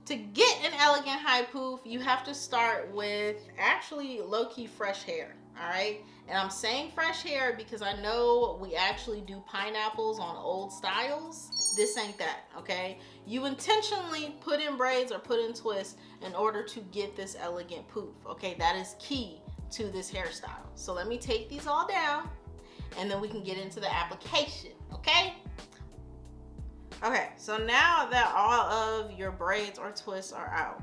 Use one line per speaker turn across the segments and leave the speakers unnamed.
To get an elegant high poof, you have to start with actually low-key fresh hair, all right? And I'm saying fresh hair because I know we actually do pineapples on old styles. This ain't that, okay? You intentionally put in braids or put in twists in order to get this elegant poof, okay? That is key to this hairstyle. So let me take these all down and then we can get into the application, okay? Okay, so now that all of your braids or twists are out,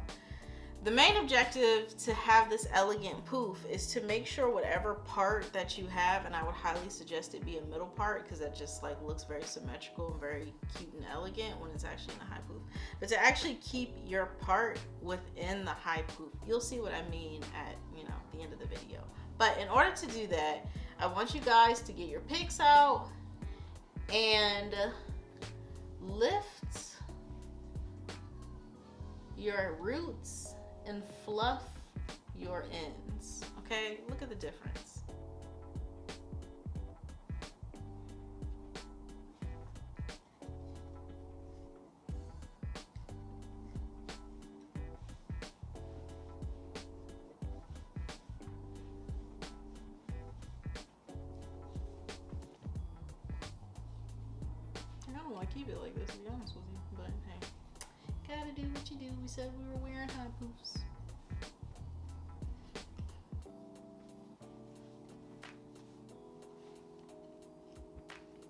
the main objective to have this elegant poof is to make sure whatever part that you have, and I would highly suggest it be a middle part because that just like looks very symmetrical and very cute and elegant when it's actually in a high poof. But to actually keep your part within the high poof, you'll see what I mean at, you know, the end of the video. But in order to do that, I want you guys to get your picks out and lift your roots and fluff your ends. Okay, look at the difference. I don't want to keep it like this, to be honest with you, but hey, gotta do what you do. We said we were wearing high poofs.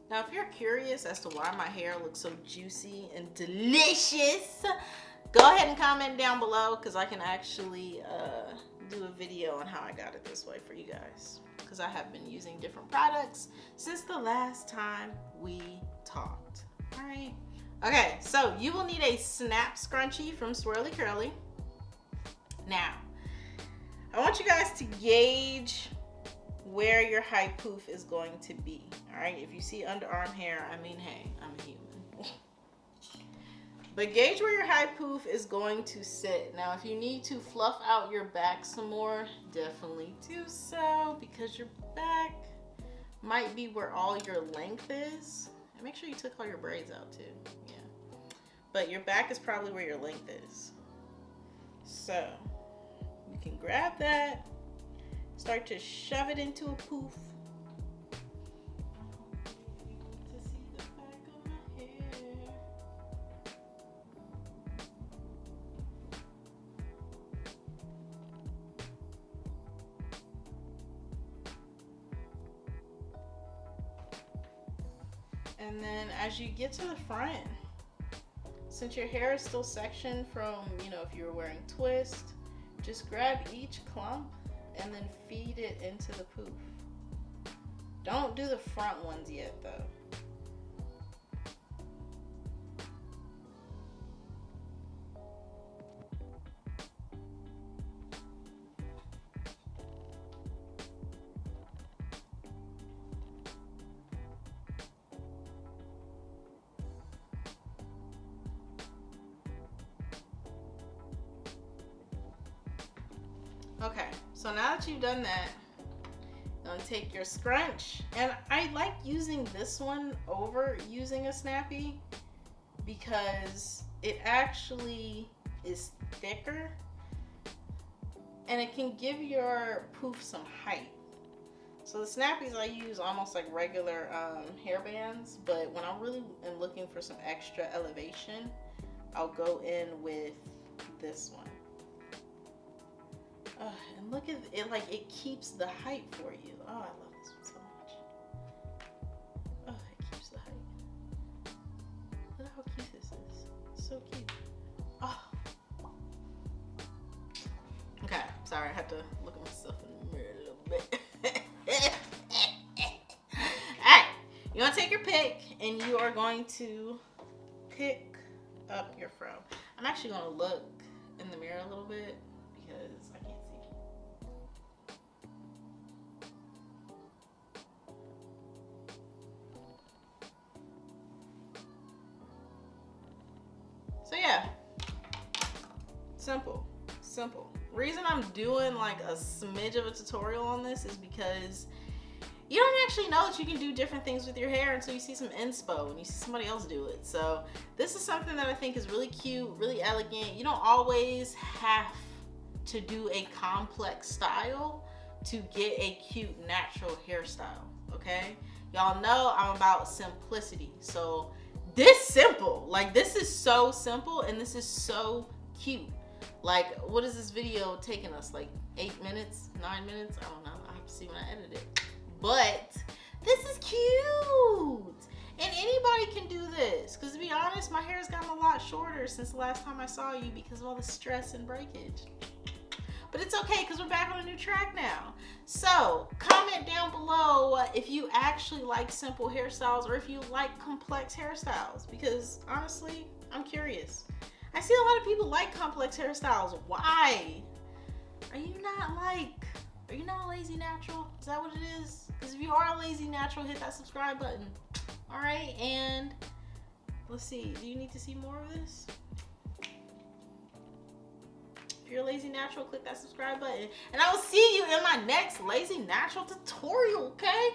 Now, if you're curious as to why my hair looks so juicy and delicious, go ahead and comment down below because I can actually do a video on how I got it this way for you guys, because I have been using different products since the last time we talked. All right. Okay, so you will need a snap scrunchie from Swirly Curly. Now, I want you guys to gauge where your high poof is going to be. All right, if you see underarm hair, I mean, hey, I'm a human. But gauge where your high poof is going to sit. Now, if you need to fluff out your back some more, definitely do so, because your back might be where all your length is. And make sure you took all your braids out too. Yeah. But your back is probably where your length is. So you can grab that, start to shove it into a poof. And then as you get to the front, since your hair is still sectioned from, you know, if you were wearing twist, just grab each clump and then feed it into the poof. Don't do the front ones yet though. Okay, so now that you've done that, you're gonna take your scrunch, and I like using this one over using a snappy because it actually is thicker and it can give your poof some height. So the snappies I use almost like regular hair bands, but when I really am looking for some extra elevation, I'll go in with this one. And look at it, like it keeps the height for you. Oh, I love this one so much. Oh, it keeps the height. Look how cute this is. It's so cute. Oh. Okay, sorry, I had to look at myself in the mirror a little bit. Alright, you're gonna take your pick and you are going to pick up your fro. I'm actually gonna look in the mirror a little bit because I can't see. So yeah, simple. Reason I'm doing like a smidge of a tutorial on this is because you don't actually know that you can do different things with your hair until you see some inspo and you see somebody else do it. So this is something that I think is really cute, really elegant. You don't always have to do a complex style to get a cute natural hairstyle, okay? Y'all know I'm about simplicity. So this simple, like this is so simple and this is so cute. Like, what is this video taking us? Like 8 minutes, 9 minutes? I don't know. I have to see when I edit it. But this is cute. And anybody can do this. Because to be honest, my hair has gotten a lot shorter since the last time I saw you because of all the stress and breakage. But it's okay because we're back on a new track now. So comment down below if you actually like simple hairstyles or if you like complex hairstyles. Because honestly, I'm curious. I see a lot of people like complex hairstyles. Why? Are you not a lazy natural? Is that what it is? Because if you are a lazy natural, hit that subscribe button. All right, and let's see. Do you need to see more of this? If you're a lazy natural, click that subscribe button. And I will see you in my next lazy natural tutorial, okay?